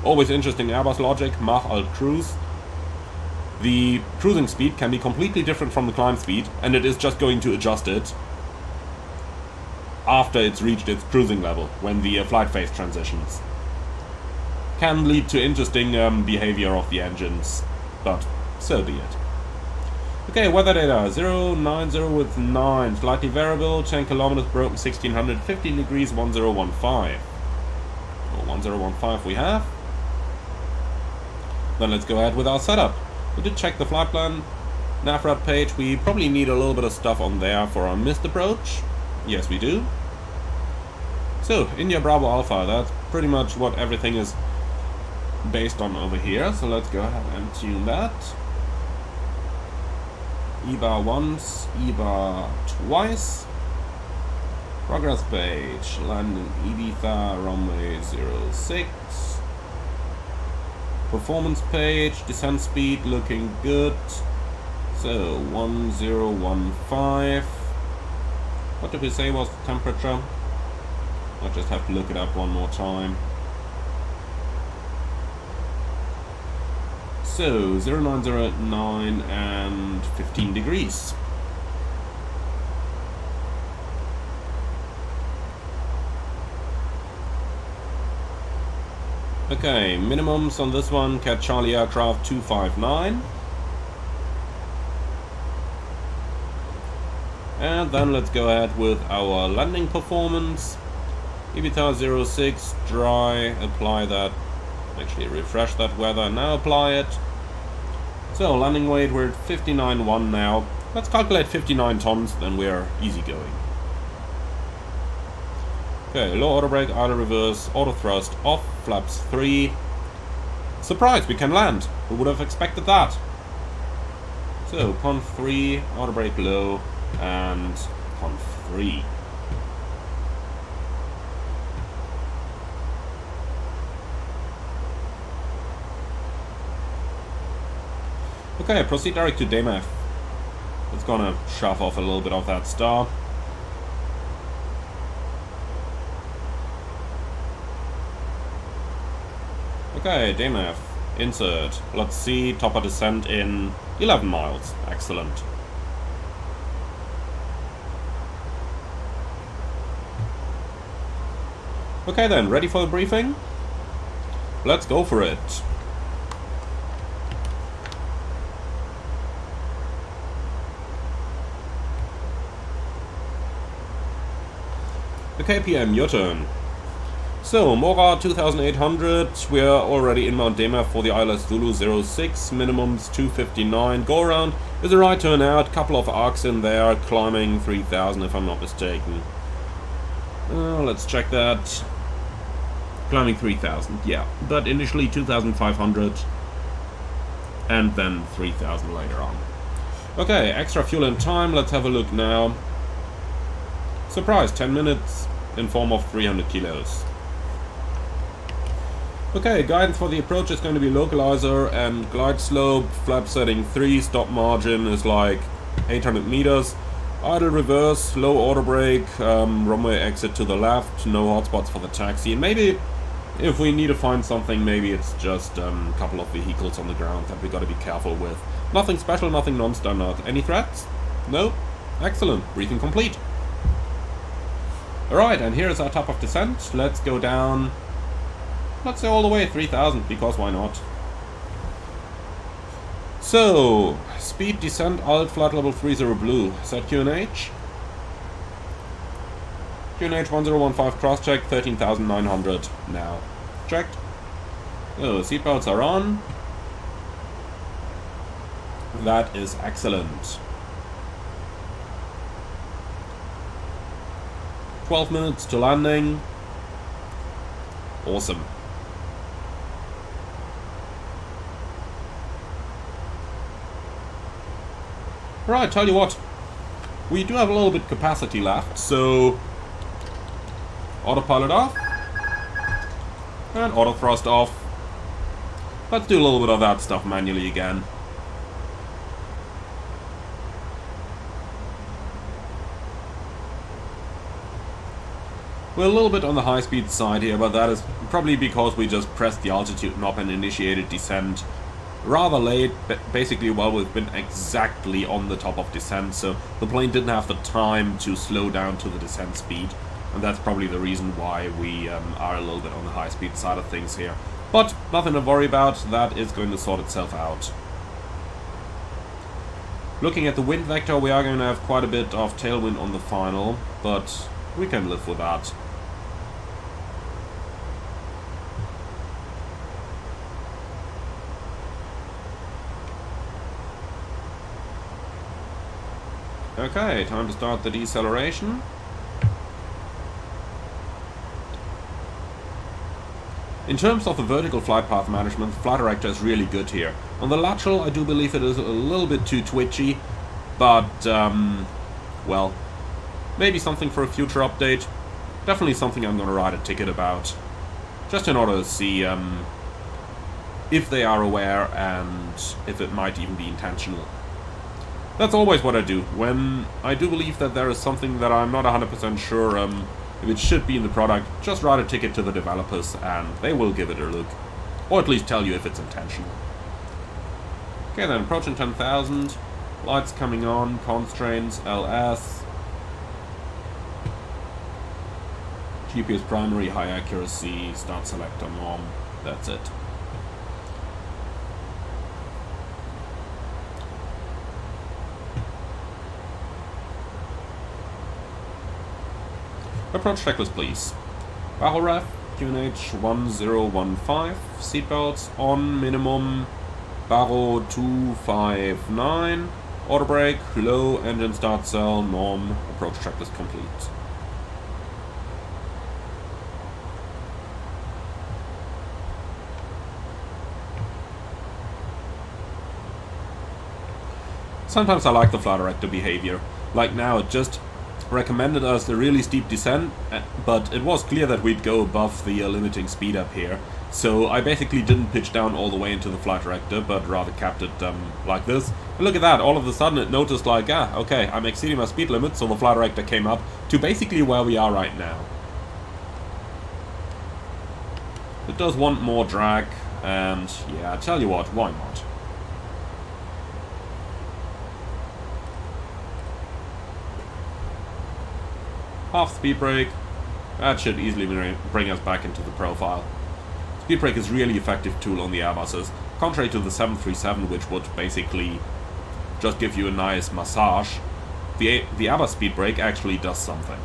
Always interesting Airbus logic, Mach alt cruise. The cruising speed can be completely different from the climb speed, and it is just going to adjust it after it's reached its cruising level, when the flight phase transitions. Can lead to interesting behavior of the engines, but so be it. Okay, weather data, 090 with 9, slightly variable, 10 kilometers broken, 1600, 15 degrees, 1015. Or 1015 we have. Then let's go ahead with our setup. We did check the flight plan, NAVRAD page. We probably need a little bit of stuff on there for our missed approach. Yes, we do. So, India Bravo Alpha, that's pretty much what everything is based on over here. So let's go ahead and tune that. EBA once, EBA twice. Progress page, landing Ibiza, runway 06. Performance page, descent speed looking good. So 1015. What did we say was the temperature? I just have to look it up one more time. So 0909 and 15 degrees. Okay, minimums on this one, Cat Charlie aircraft 259. And then let's go ahead with our landing performance. Ibiza 06, dry, apply that. Actually refresh that weather, now apply it. So landing weight, we're at 59.1 now. Let's calculate 59 tons, then we're easy going. Okay, low auto brake, idle reverse, auto thrust off, flaps 3. Surprise, we can land. Who would have expected that? So, conf 3, auto brake low, and conf 3. Okay, proceed direct to DMF. It's gonna shove off a little bit of that star. Okay, DMF, insert. Let's see, topper descent in 11 miles. Excellent. Okay then, ready for the briefing? Let's go for it. Okay, PM, your turn. So, Mora 2800, we are already in Mount Dema for the ILS Zulu 06, minimums 259, go around is a right turn out, couple of arcs in there, climbing 3000 if I'm not mistaken. Let's check that. Climbing 3000, yeah, but initially 2500 and then 3000 later on. Okay, extra fuel and time, let's have a look now. Surprise, 10 minutes in form of 300 kilos. Okay, guidance for the approach is going to be localizer and glide slope, flap setting 3, stop margin is like 800 meters. Idle reverse, low auto brake, runway exit to the left, no hotspots for the taxi. And maybe, if we need to find something, maybe it's just a couple of vehicles on the ground that we gotta be careful with. Nothing special, nothing non-standard. Any threats? No? Excellent. Briefing complete. Alright, and here is our top of descent. Let's go down, let's say all the way 3000, because why not? So, speed descent, alt, flight level 30 blue. Is that QNH? QNH 1015 cross check, 13,900 now. Checked. Oh, seatbelts are on. That is excellent. 12 minutes to landing. Awesome. Right, tell you what. We do have a little bit capacity left, so autopilot off. And auto thrust off. Let's do a little bit of that stuff manually again. We're a little bit on the high speed side here, but that is probably because we just pressed the altitude knob and initiated descent rather late, basically while we've been exactly on the top of descent, so the plane didn't have the time to slow down to the descent speed, and that's probably the reason why we are a little bit on the high speed side of things here. But nothing to worry about, that is going to sort itself out. Looking at the wind vector, we are going to have quite a bit of tailwind on the final, but we can live with that. Okay, time to start the deceleration. In terms of the vertical flight path management, the flight director is really good here. On the lateral, I do believe it is a little bit too twitchy, but, well, maybe something for a future update. Definitely something I'm going to write a ticket about, just in order to see if they are aware and if it might even be intentional. That's always what I do. When I do believe that there is something that I'm not 100% sure if it should be in the product, just write a ticket to the developers and they will give it a look. Or at least tell you if it's intentional. Okay then, approaching 10,000. Lights coming on, constraints, LS. GPS primary, high accuracy, start selector norm. That's it. Approach checklist, please. Barrel ref, QNH 1015, seatbelts on minimum, Barrow 259, auto brake, low, engine start cell, norm, approach checklist complete. Sometimes I like the flight director behavior. Like now, it just recommended us a really steep descent, but it was clear that we'd go above the limiting speed up here. So I basically didn't pitch down all the way into the flight director, but rather kept it like this. And look at that, all of a sudden it noticed like, okay, I'm exceeding my speed limit, so the flight director came up to basically where we are right now. It does want more drag, and yeah, I tell you what, why not? Half speed brake, that should easily bring us back into the profile. Speed brake is a really effective tool on the Airbuses, contrary to the 737, which would basically just give you a nice massage. The Airbus speed brake actually does something.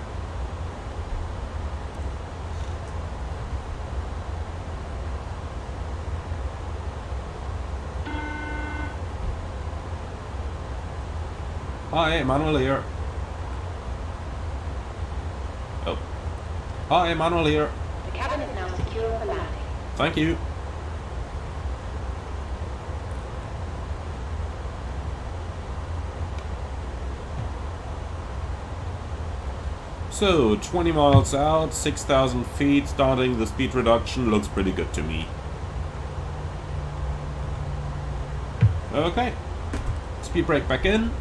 Hi, Emmanuel here. Oh. Hi, Emmanuel here. The cabin is now secure for landing. Thank you. So, 20 miles out, 6,000 feet, starting the speed reduction looks pretty good to me. Okay. Speed brake back in.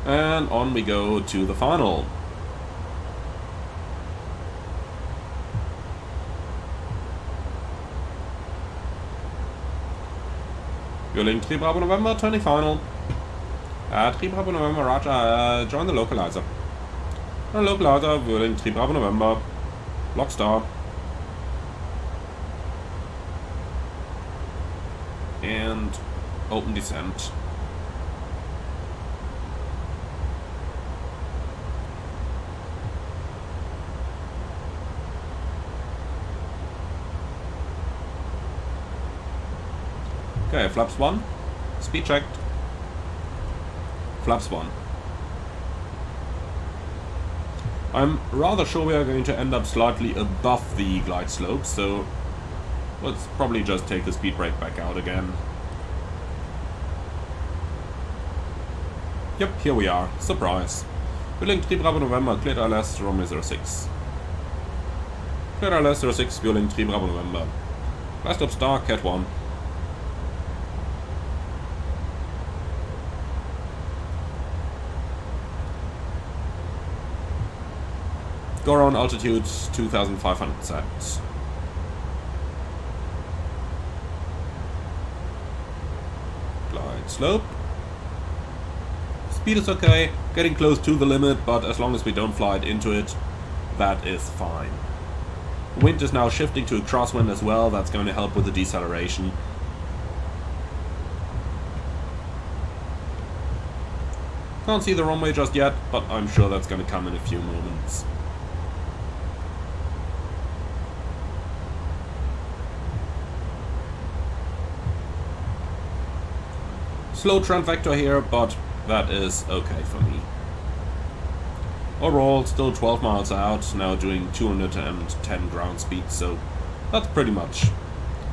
And on we go to the final. Fueling 3 Bravo November, turning final. 3 Bravo November, Roger, join the localizer. Localizer, fueling 3 Bravo November, lock star. And open descent. Okay, flaps 1, speed checked, flaps 1. I'm rather sure we are going to end up slightly above the glide slope, so let's probably just take the speed brake back out again. Yep, here we are, surprise. Fueling 3 Bravo November, cleared ILS, runway 06. Cleared ILS 06, fueling 3 Bravo November. Last up star, Cat 1. Go around altitude 2,500 cents. Glide slope. Speed is okay, getting close to the limit, but as long as we don't fly it into it, that is fine. Wind is now shifting to a crosswind as well, that's going to help with the deceleration. Can't see the runway just yet, but I'm sure that's going to come in a few moments. Slow trend vector here, but that is okay for me. Overall, still 12 miles out, now doing 210 ground speed, so that's pretty much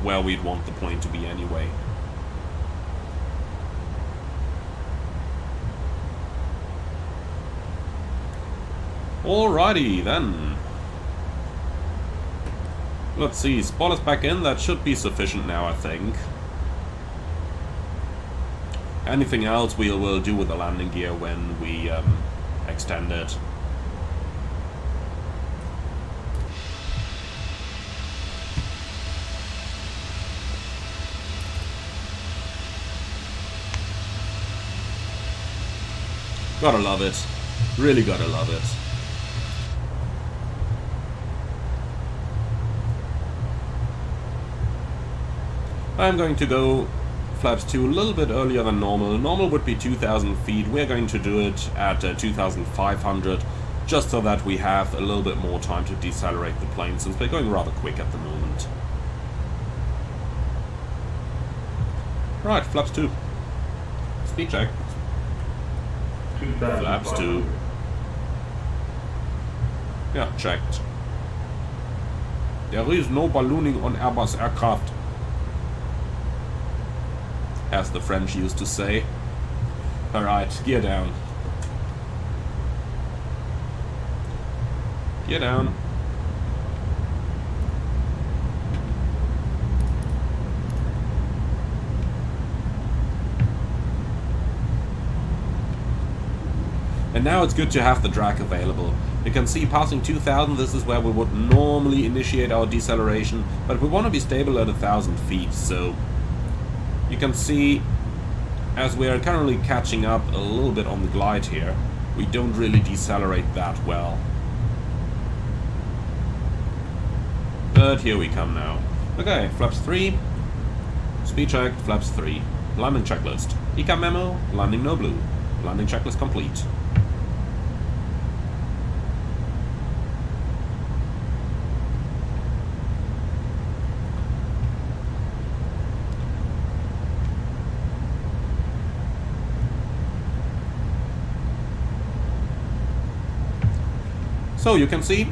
where we'd want the plane to be anyway. Alrighty then. Let's see, spoilers back in, that should be sufficient now, I think. Anything else we will do with the landing gear when we extend it. Gotta love it. Really gotta love it. I'm going to go flaps 2 a little bit earlier than normal. Normal would be 2,000 feet. We're going to do it at 2,500, just so that we have a little bit more time to decelerate the plane, since we're going rather quick at the moment. Right, flaps 2. Speed check. Flaps 2. Yeah, checked. There is no ballooning on Airbus aircraft, as the French used to say. Alright, gear down. Gear down. And now it's good to have the drag available. You can see passing 2,000, this is where we would normally initiate our deceleration, but we want to be stable at 1,000 feet, so you can see, as we are currently catching up a little bit on the glide here, we don't really decelerate that well. But here we come now. Okay, flaps 3, speed check, flaps 3, landing checklist, ECAM memo, landing no blue, landing checklist complete. So you can see,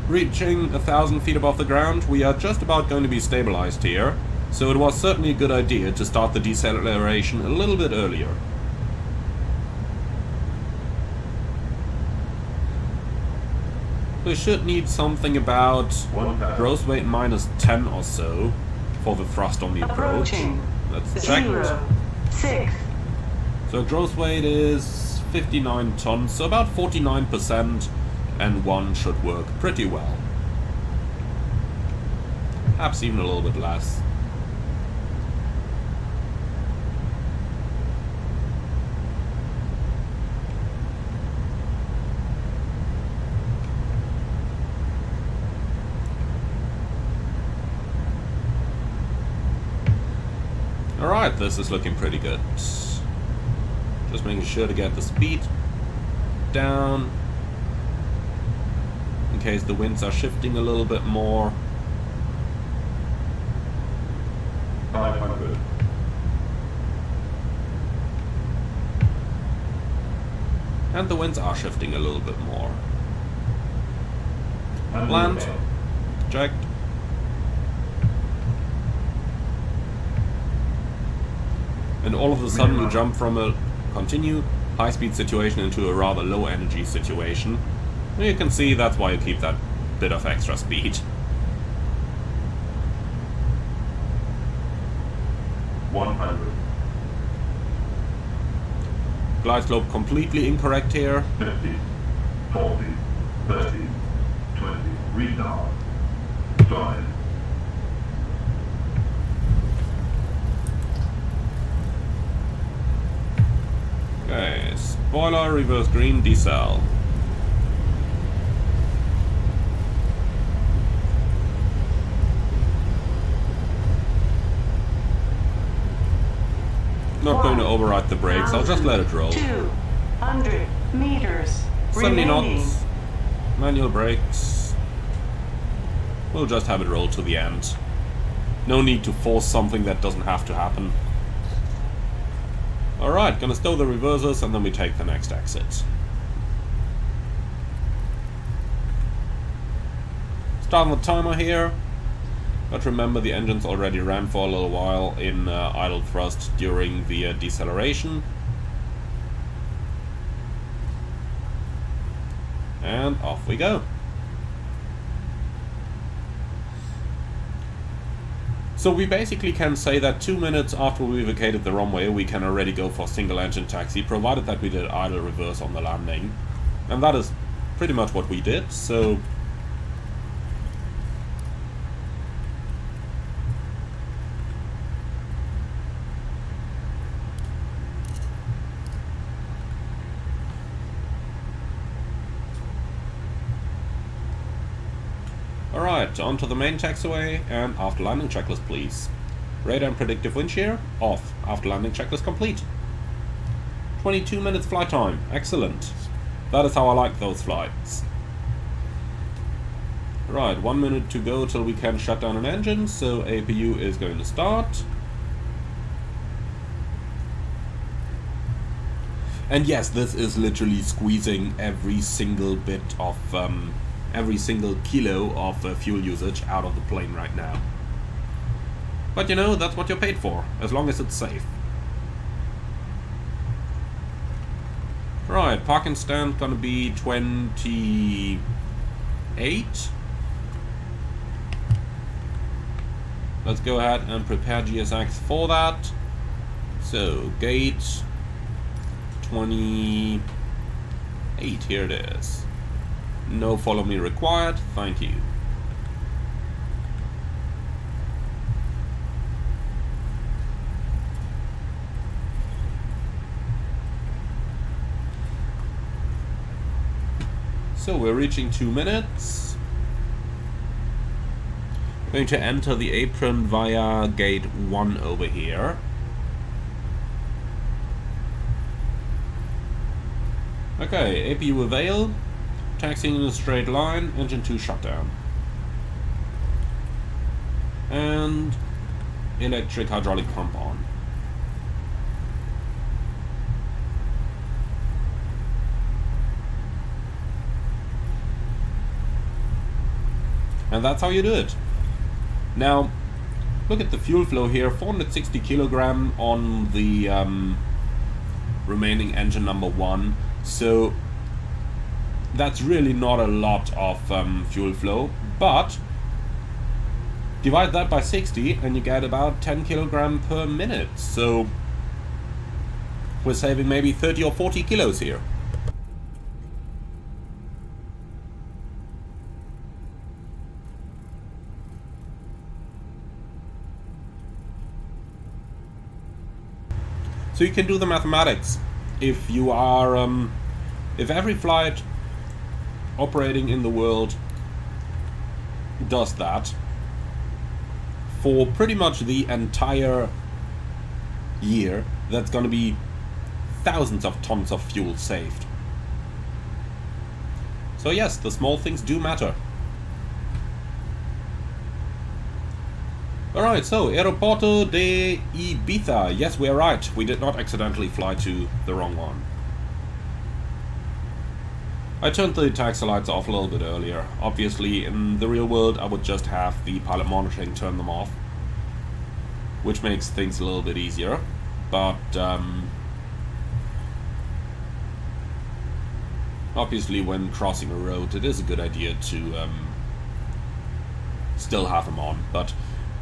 Reaching 1,000 feet above the ground, we are just about going to be stabilized here, so it was certainly a good idea to start the deceleration a little bit earlier. We should need something about gross weight minus 10 or so for the thrust on the approach. Let's check. 6. So gross weight is 59 tons, so about 49%, and 1 should work pretty well. Perhaps even a little bit less. Alright, this is looking pretty good. Just making sure to get the speed down in case the winds are shifting a little bit more. 500. And the winds are shifting a little bit more. 100. Land. Checked. And all of a sudden we jump from a continue high-speed situation into a rather low-energy situation. And you can see that's why you keep that bit of extra speed. 100. Glide slope completely incorrect here. 50. 40. 30. 20. Retard. 5. Okay, spoiler, reverse green, decel. Not going to override the brakes, I'll just let it roll. 200 meters 70 remaining. knots, manual brakes. We'll just have it roll to the end. No need to force something that doesn't have to happen. Alright, gonna stow the reversers and then we take the next exit. Starting the timer here. But remember, the engines already ran for a little while in idle thrust during the deceleration. And off we go. So we basically can say that 2 minutes after we vacated the runway, we can already go for single engine taxi, provided that we did idle reverse on the landing. And that is pretty much what we did, so... Alright, on to the main taxiway, and after landing checklist please. Radar and predictive wind shear, off. After landing checklist complete. 22 minutes flight time, excellent. That is how I like those flights. Right, 1 minute to go till we can shut down an engine, so APU is going to start. And yes, this is literally squeezing every single bit of... every single kilo of fuel usage out of the plane right now. But you know, that's what you're paid for, as long as it's safe. Right, parking stand gonna be 28. Let's go ahead and prepare GSX for that. So, gate 28, here it is. No follow me required, thank you. So we're reaching 2 minutes. We're going to enter the apron via gate 1 over here. Okay, APU avail. Taxiing in a straight line, engine 2 shutdown. And electric hydraulic pump on. And that's how you do it. Now, look at the fuel flow here, 460 kilogram on the remaining engine number 1. So that's really not a lot of fuel flow, but divide that by 60 and you get about 10 kilogram per minute. So we're saving maybe 30 or 40 kilos here. So you can do the mathematics. If you are, if every flight operating in the world does that for pretty much the entire year, that's going to be thousands of tons of fuel saved. So yes, the small things do matter. Alright, so Aeroporto de Ibiza. Yes, we are right. We did not accidentally fly to the wrong one. I turned the taxi lights off a little bit earlier. Obviously, in the real world, I would just have the pilot monitoring turn them off, which makes things a little bit easier. But obviously, when crossing a road, it is a good idea to still have them on. But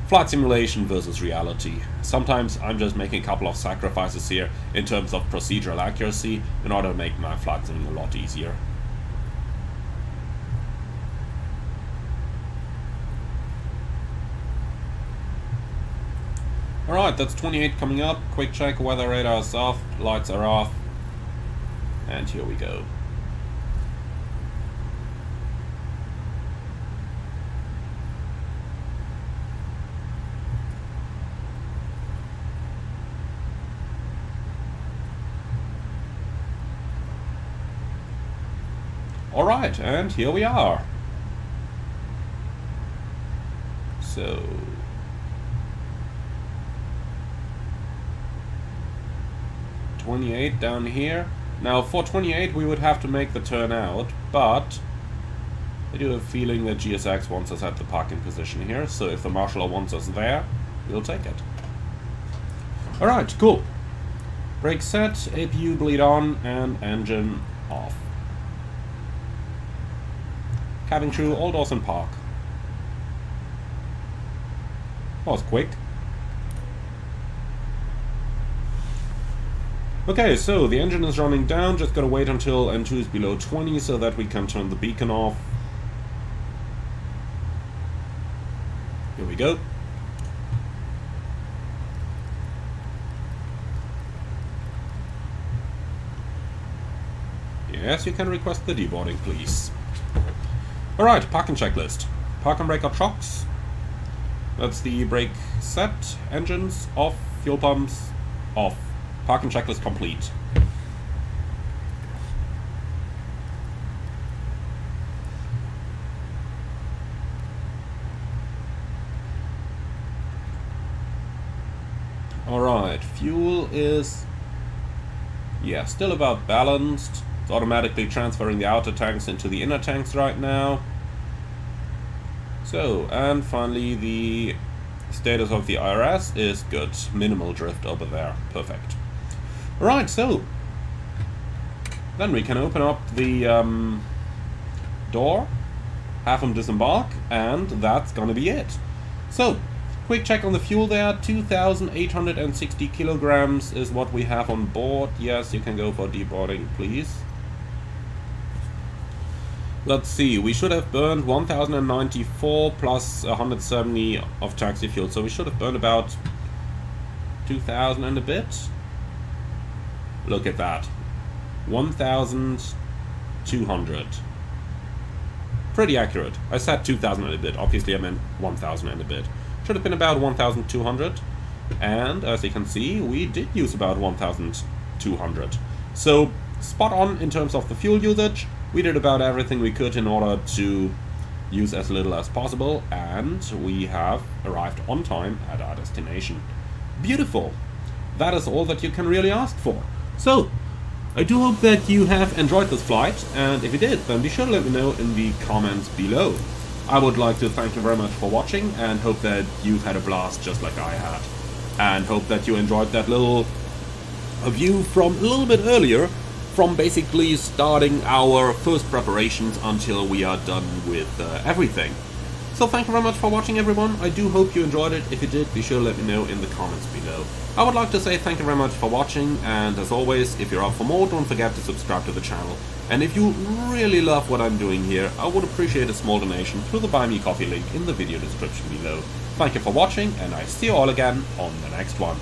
flight simulation versus reality. Sometimes I'm just making a couple of sacrifices here in terms of procedural accuracy in order to make my flight sim a lot easier. Alright, that's 28 coming up. Quick check, weather radar is off, lights are off, and here we go. Alright, and here we are. So 28 down here. Now for 28 we would have to make the turn out, but I do have a feeling that GSX wants us at the parking position here, so if the marshaller wants us there, we'll take it. Alright, cool. Brake set, APU bleed on, and engine off. Cabin crew, all doors in park. That was quick. Okay, so the engine is running down, just gotta wait until N2 is below 20 so that we can turn the beacon off. Here we go. Yes, you can request the deboarding, please. Alright, parking checklist. Park and brake out shocks. That's the brake set, engines off, fuel pumps off. Parking checklist complete. Alright, fuel is, yeah, still about balanced. It's automatically transferring the outer tanks into the inner tanks right now. So, and finally the status of the IRS is good. Minimal drift over there. Perfect. Alright, so then we can open up the door, have them disembark, and that's gonna be it. So, quick check on the fuel there. 2,860 kilograms is what we have on board. Yes, you can go for deboarding, please. Let's see, we should have burned 1,094 plus 170 of taxi fuel, so we should have burned about 2,000 and a bit. Look at that. 1,200. Pretty accurate. I said 2,000 and a bit, obviously I meant 1,000 and a bit. Should have been about 1,200. And as you can see, we did use about 1,200. So, spot on in terms of the fuel usage. We did about everything we could in order to use as little as possible, and we have arrived on time at our destination. Beautiful! That is all that you can really ask for. So, I do hope that you have enjoyed this flight, and if you did, then be sure to let me know in the comments below. I would like to thank you very much for watching, and hope that you've had a blast just like I had. And hope that you enjoyed that little view from a little bit earlier, from basically starting our first preparations until we are done with everything. So thank you very much for watching, everyone. I do hope you enjoyed it. If you did, be sure to let me know in the comments below. I would like to say thank you very much for watching, and as always, if you're up for more, don't forget to subscribe to the channel. And if you really love what I'm doing here, I would appreciate a small donation through the Buy Me Coffee link in the video description below. Thank you for watching, and I see you all again on the next one.